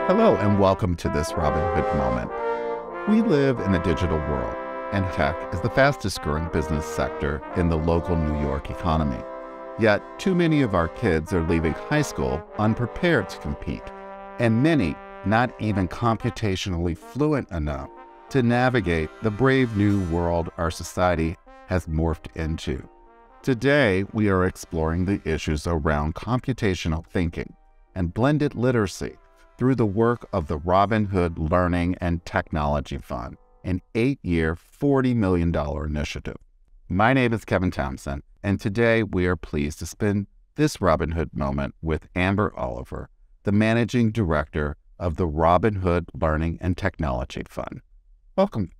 Hello and welcome to this Robin Hood moment. We live in a digital world, and tech is the fastest growing business sector in the local New York economy. Yet, too many of our kids are leaving high school unprepared to compete, and many not even computationally fluent enough to navigate the brave new world our society has morphed into. Today, we are exploring the issues around computational thinking and blended literacy through the work of the Robin Hood Learning and Technology Fund, an 8-year, $40 million initiative. My name is Kevin Thompson, and today we are pleased to spend this Robin Hood moment with Amber Oliver, the Managing Director of the Robin Hood Learning and Technology Fund. Welcome.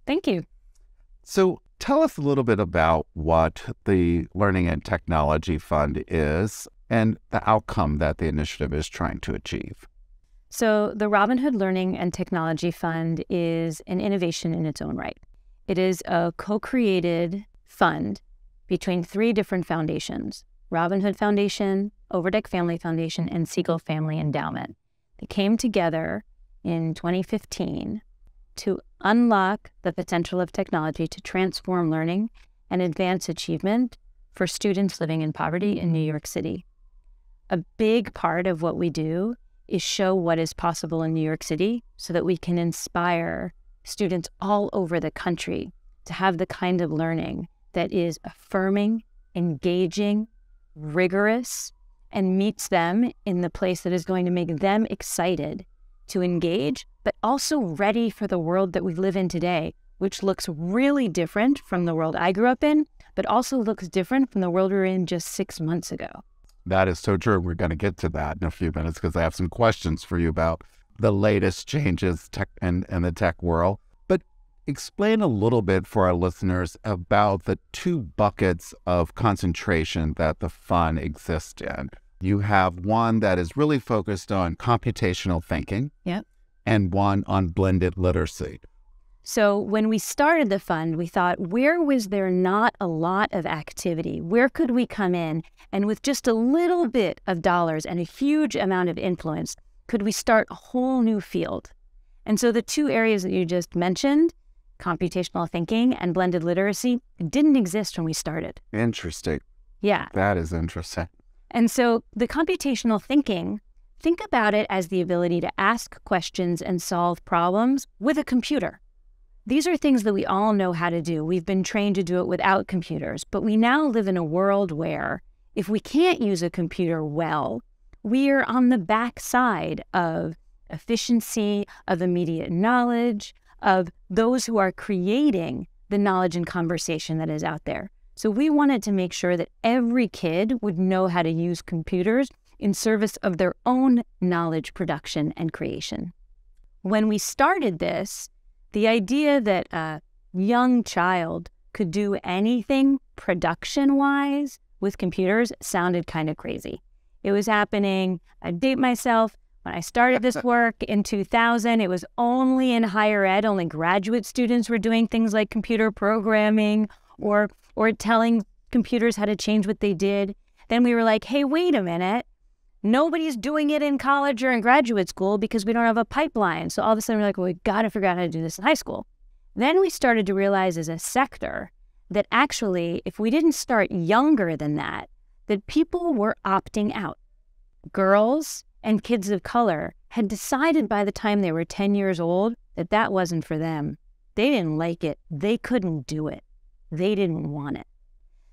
Thank you. So tell us a little bit about what the Learning and Technology Fund is and the outcome that the initiative is trying to achieve. So the Robin Hood Learning and Technology Fund is an innovation in its own right. It is a co-created fund between 3 different foundations: Robin Hood Foundation, Overdeck Family Foundation, and Siegel Family Endowment. They came together in 2015 to unlock the potential of technology to transform learning and advance achievement for students living in poverty in New York City. A big part of what we do is show what is possible in New York City so that we can inspire students all over the country to have the kind of learning that is affirming, engaging, rigorous, and meets them in the place that is going to make them excited to engage, but also ready for the world that we live in today, which looks really different from the world I grew up in, but also looks different from the world we were in just 6 months ago. That is so true. We're going to get to that in a few minutes because I have some questions for you about the latest changes in the tech world. But explain a little bit for our listeners about the 2 buckets of concentration that the fund exists in. You have one that is really focused on computational thinking, Yep. and one on blended literacy. So when we started the fund, we thought, where was there not a lot of activity? Where could we come in and with just a little bit of dollars and a huge amount of influence, could we start a whole new field? And so the 2 areas that you just mentioned, computational thinking and blended literacy, didn't exist when we started. Interesting. Yeah. That is interesting. And so the computational thinking, think about it as the ability to ask questions and solve problems with a computer. These are things that we all know how to do. We've been trained to do it without computers, but we now live in a world where if we can't use a computer well, we're on the backside of efficiency, of immediate knowledge, of those who are creating the knowledge and conversation that is out there. So we wanted to make sure that every kid would know how to use computers in service of their own knowledge production and creation. When we started this, the idea that a young child could do anything production-wise with computers sounded kind of crazy. It was happening, I date myself, when I started this work in 2000, it was only in higher ed, only graduate students were doing things like computer programming or telling computers how to change what they did. Then we were like, hey, wait a minute. Nobody's doing it in college or in graduate school because we don't have a pipeline. So all of a sudden we're like, well, we got to figure out how to do this in high school. Then we started to realize as a sector that actually, if we didn't start younger than that people were opting out. Girls and kids of color had decided by the time they were 10 years old that that wasn't for them. They didn't like it. They couldn't do it. They didn't want it.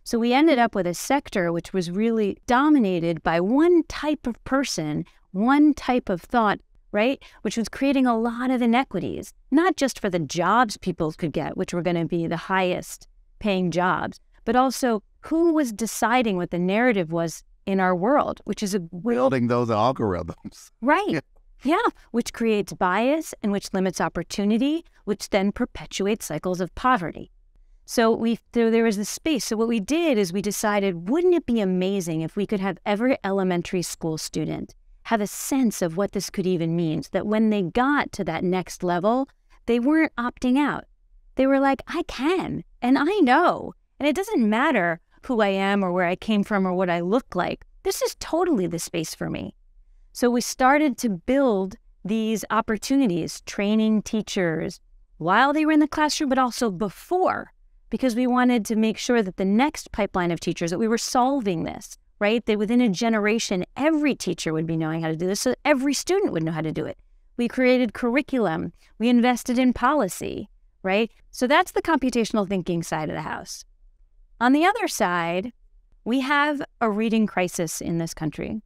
So we ended up with a sector which was really dominated by one type of person, one type of thought, right? Which was creating a lot of inequities, not just for the jobs people could get, which were going to be the highest paying jobs, but also who was deciding what the narrative was in our world, which is building those algorithms. Right. Yeah. Which creates bias and which limits opportunity, which then perpetuates cycles of poverty. So there was this space. So what we did is we decided, wouldn't it be amazing if we could have every elementary school student have a sense of what this could even mean, so that when they got to that next level, they weren't opting out. They were like, I can, and I know, and it doesn't matter who I am or where I came from or what I look like. This is totally the space for me. So we started to build these opportunities, training teachers while they were in the classroom, but also before, because we wanted to make sure that the next pipeline of teachers, that we were solving this, right? That within a generation, every teacher would be knowing how to do this, so every student would know how to do it. We created curriculum. We invested in policy, right? So that's the computational thinking side of the house. On the other side, we have a reading crisis in this country.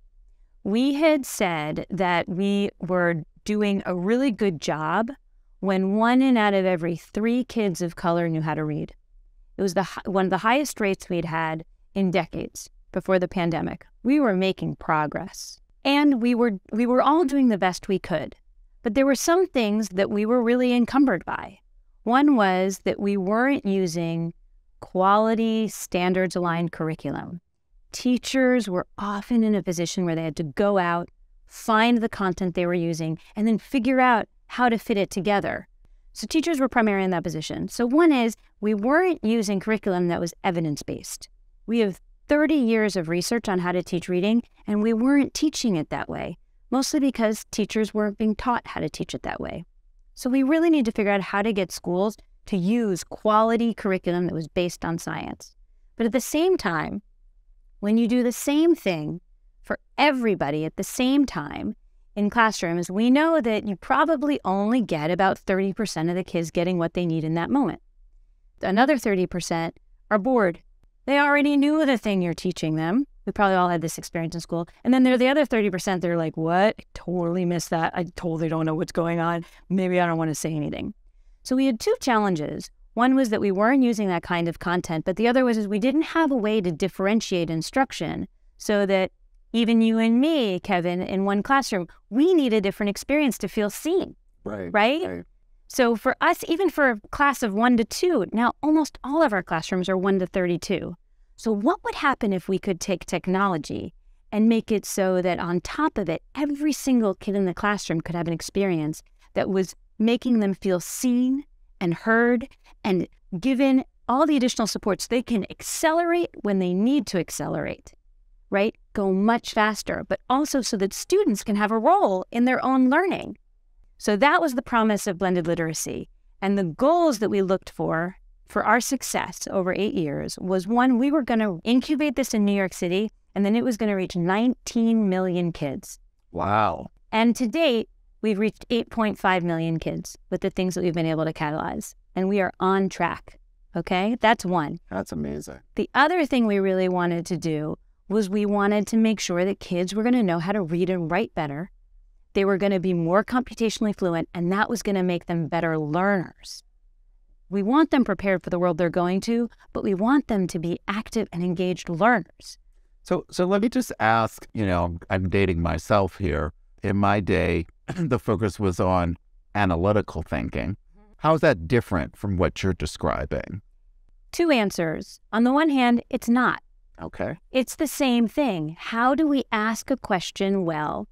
We had said that we were doing a really good job when 1 out of every 3 kids of color knew how to read. It was one of the highest rates we'd had in decades before the pandemic. We were making progress, and we were all doing the best we could. But there were some things that we were really encumbered by. One was that we weren't using quality, standards-aligned curriculum. Teachers were often in a position where they had to go out, find the content they were using, and then figure out how to fit it together. So teachers were primarily in that position. So one is we weren't using curriculum that was evidence-based. We have 30 years of research on how to teach reading, and we weren't teaching it that way, mostly because teachers weren't being taught how to teach it that way. So we really need to figure out how to get schools to use quality curriculum that was based on science. But at the same time, when you do the same thing for everybody at the same time in classrooms, we know that you probably only get about 30% of the kids getting what they need in that moment. Another 30% are bored. They already knew the thing you're teaching them. We probably all had this experience in school. And then there are the other 30%, they're like, what? I totally missed that. I totally don't know what's going on. Maybe I don't want to say anything. So we had 2 challenges. One was that we weren't using that kind of content, but the other was is we didn't have a way to differentiate instruction so that even you and me, Kevin, in one classroom, we need a different experience to feel seen, right? So for us, even for a class of 1 to 2, now almost all of our classrooms are 1 to 32. So what would happen if we could take technology and make it so that on top of it, every single kid in the classroom could have an experience that was making them feel seen and heard and given all the additional supports they can accelerate when they need to accelerate, right? Go much faster, but also so that students can have a role in their own learning. So that was the promise of blended literacy. And the goals that we looked for our success over 8 years was, one, we were going to incubate this in New York City, and then it was going to reach 19 million kids. Wow. And to date, we've reached 8.5 million kids with the things that we've been able to catalyze. And we are on track. Okay? That's one. That's amazing. The other thing we really wanted to do was we wanted to make sure that kids were going to know how to read and write better. They were going to be more computationally fluent, and that was going to make them better learners. We want them prepared for the world they're going to, but we want them to be active and engaged learners. So let me just ask, I'm dating myself here. In my day, the focus was on analytical thinking. How is that different from what you're describing? 2 answers. On the one hand, it's not. Okay. It's the same thing. How do we ask a question well?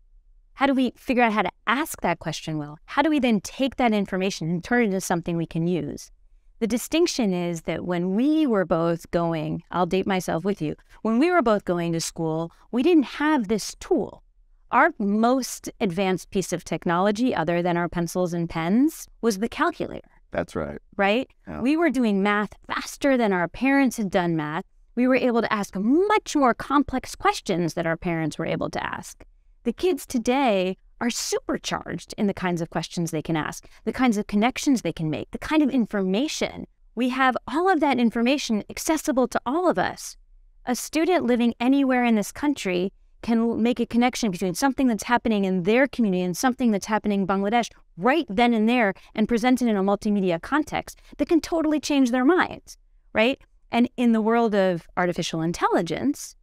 How do we figure out how to ask that question well? How do we then take that information and turn it into something we can use? The distinction is that when we were both going, I'll date myself with you, when we were both going to school, we didn't have this tool. Our most advanced piece of technology, other than our pencils and pens, was the calculator. That's right. Right? Yeah. We were doing math faster than our parents had done math. We were able to ask much more complex questions than our parents were able to ask. The kids today are supercharged in the kinds of questions they can ask, the kinds of connections they can make, the kind of information. We have all of that information accessible to all of us. A student living anywhere in this country can make a connection between something that's happening in their community and something that's happening in Bangladesh right then and there and presented in a multimedia context that can totally change their minds, right? And in the world of artificial intelligence,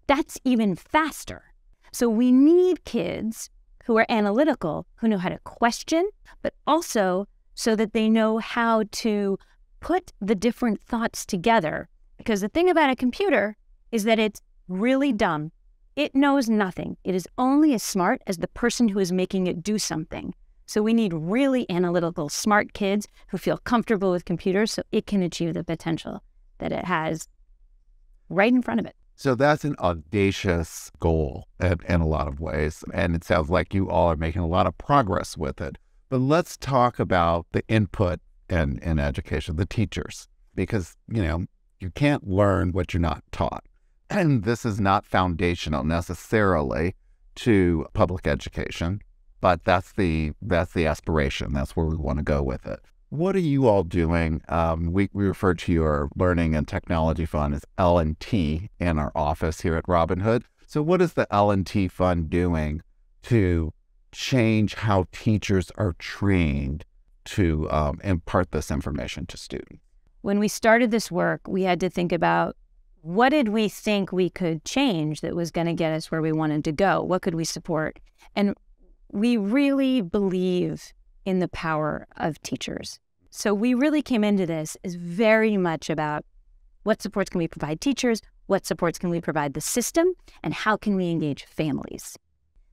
that's even faster. So we need kids who are analytical, who know how to question, but also so that they know how to put the different thoughts together. Because the thing about a computer is that it's really dumb. It knows nothing. It is only as smart as the person who is making it do something. So we need really analytical, smart kids who feel comfortable with computers so it can achieve the potential that it has right in front of it. So that's an audacious goal in a lot of ways. And it sounds like you all are making a lot of progress with it. But let's talk about the input in education, the teachers, because, you can't learn what you're not taught. And this is not foundational necessarily to public education, but that's the aspiration. That's where we want to go with it. What are you all doing? We refer to your Learning and Technology Fund as L&T in our office here at Robin Hood. So what is the L&T Fund doing to change how teachers are trained to impart this information to students? When we started this work, we had to think about what did we think we could change that was going to get us where we wanted to go? What could we support? And we really believe in the power of teachers. So we really came into this as very much about what supports can we provide teachers, what supports can we provide the system, and how can we engage families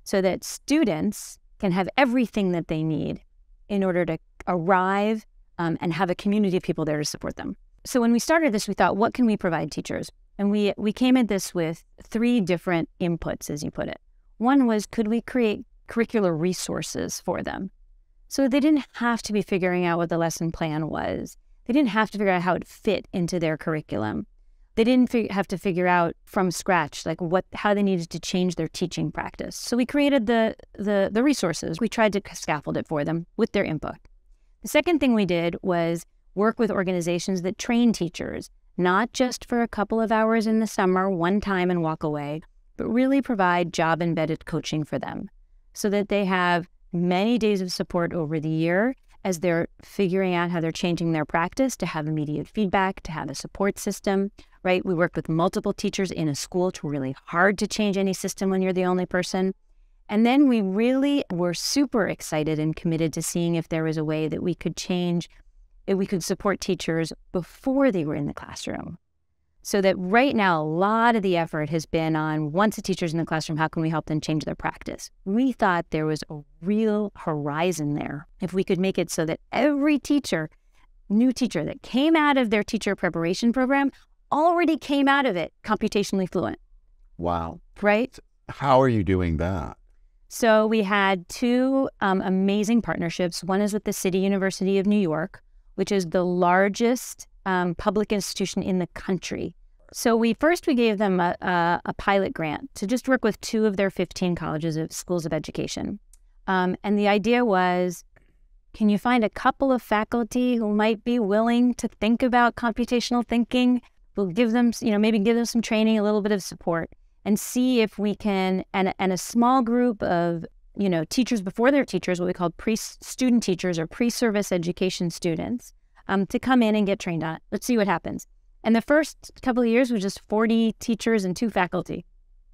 so that students can have everything that they need in order to arrive and have a community of people there to support them. So when we started this, we thought, what can we provide teachers? And we came at this with 3 different inputs, as you put it. One was, could we create curricular resources for them? So they didn't have to be figuring out what the lesson plan was. They didn't have to figure out how it fit into their curriculum. They didn't have to figure out from scratch how they needed to change their teaching practice. So we created the resources. We tried to scaffold it for them with their input. The second thing we did was work with organizations that train teachers, not just for a couple of hours in the summer, one time and walk away, but really provide job-embedded coaching for them so that they have many days of support over the year as they're figuring out how they're changing their practice, to have immediate feedback, to have a support system, right? We worked with multiple teachers in a school. It's really hard to change any system when you're the only person. And then we really were super excited and committed to seeing if there was a way that we could change, if we could support teachers before they were in the classroom. So that right now, a lot of the effort has been on, once a teacher's in the classroom, how can we help them change their practice? We thought there was a real horizon there. If we could make it so that every teacher, new teacher that came out of their teacher preparation program already came out of it computationally fluent. Wow. Right? How are you doing that? So we had 2 amazing partnerships. One is with the City University of New York, which is the largest public institution in the country. So we gave them a pilot grant to just work with 2 of their 15 schools of education. And the idea was, can you find a couple of faculty who might be willing to think about computational thinking? We'll give them, maybe give them some training, a little bit of support, and see if we can, and a small group of, teachers before they're teachers, what we call pre-student teachers or pre-service education students, to come in and get trained on it. Let's see what happens. And the first couple of years was just 40 teachers and 2 faculty.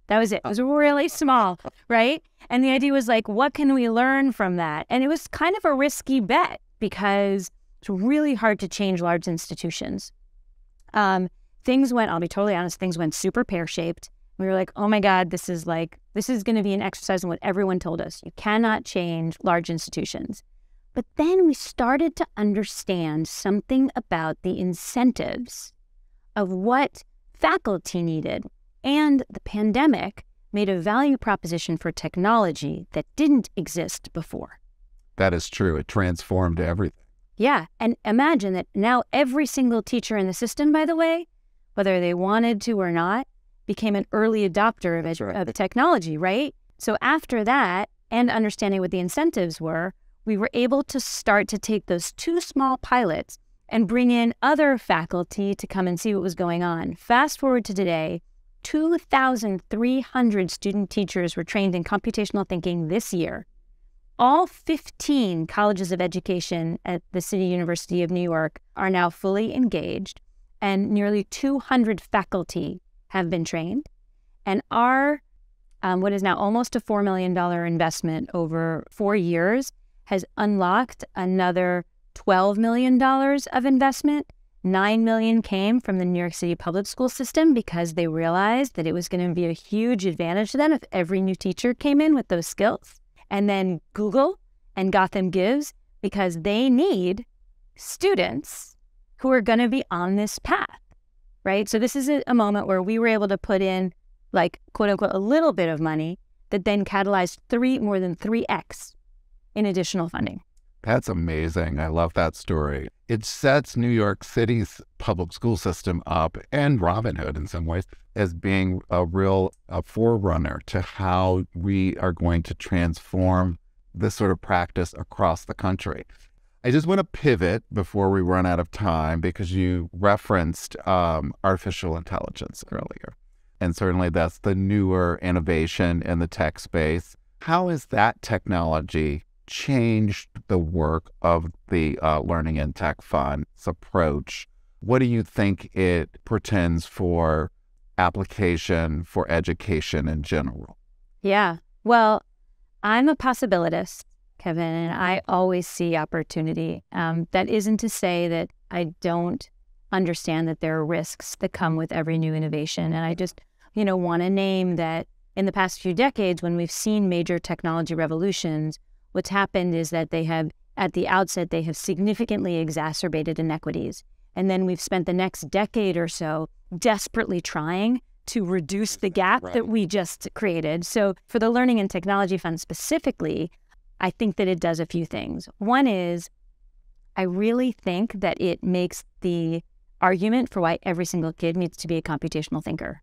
That was it. It was really small, right? And the idea was what can we learn from that? And it was kind of a risky bet because it's really hard to change large institutions. I'll be totally honest, things went super pear-shaped. We were like, oh my God, this is going to be an exercise in what everyone told us. You cannot change large institutions. But then we started to understand something about the incentives of what faculty needed. And the pandemic made a value proposition for technology that didn't exist before. That is true. It transformed everything. Yeah. And imagine that now every single teacher in the system, by the way, whether they wanted to or not, became an early adopter of technology, right? So after that, and understanding what the incentives were, we were able to start to take those 2 small pilots and bring in other faculty to come and see what was going on. Fast forward to today, 2,300 student teachers were trained in computational thinking this year. All 15 colleges of education at the City University of New York are now fully engaged, and nearly 200 faculty have been trained. And our, what is now almost a $4 million investment over 4 years has unlocked another $12 million of investment. $9 million came from the New York City public school system because they realized that it was going to be a huge advantage to them if every new teacher came in with those skills. And then Google and Gotham Gives, because they need students who are going to be on this path. right? So this is a moment where we were able to put in, like, quote unquote, a little bit of money that then catalyzed more than 3x in additional funding. That's amazing. I love that story. It sets New York City's public school system up, and Robinhood in some ways, as being a real forerunner to how we are going to transform this sort of practice across the country. I just want to pivot before we run out of time, because you referenced artificial intelligence earlier. And certainly that's the newer innovation in the tech space. How has that technology changed the work of the Learning and Tech Fund's approach? What do you think it portends for application for education in general? Yeah, well, I'm a possibilitist, Kevin, and I always see opportunity. That isn't to say that I don't understand that there are risks that come with every new innovation. And I just, want to name that in the past few decades, when we've seen major technology revolutions, what's happened is that at the outset, they have significantly exacerbated inequities. And then we've spent the next decade or so desperately trying to reduce the gap that we just created. So for the Learning and Technology Fund specifically, I think that it does a few things. One is, I really think that it makes the argument for why every single kid needs to be a computational thinker.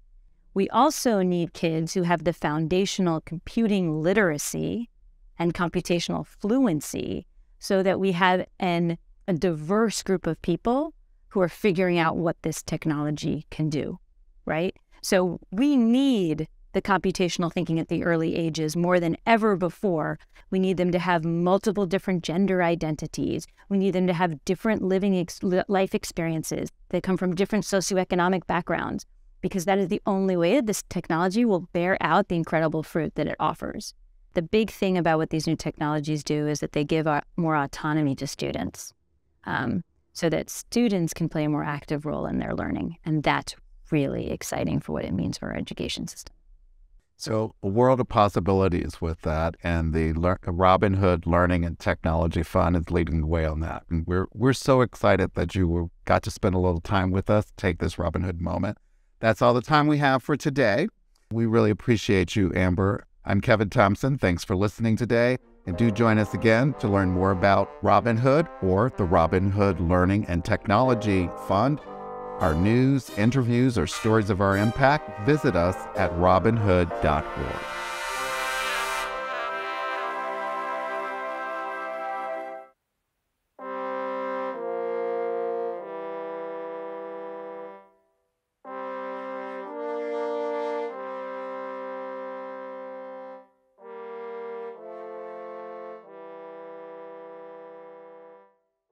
We also need kids who have the foundational computing literacy and computational fluency so that we have a diverse group of people who are figuring out what this technology can do, right? So we need the computational thinking at the early ages more than ever before. We need them to have multiple different gender identities. We need them to have different life experiences that come from different socioeconomic backgrounds, because that is the only way that this technology will bear out the incredible fruit that it offers. The big thing about what these new technologies do is that they give more autonomy to students, so that students can play a more active role in their learning. And that's really exciting for what it means for our education system. So a world of possibilities with that, and the Robinhood Learning and Technology Fund is leading the way on that. And we're so excited that you got to spend a little time with us, take this Robinhood moment. That's all the time we have for today. We really appreciate you, Amber. I'm Kevin Thompson. Thanks for listening today. And do join us again to learn more about Robinhood or the Robinhood Learning and Technology Fund. Our news, interviews, or stories of our impact, visit us at robinhood.org.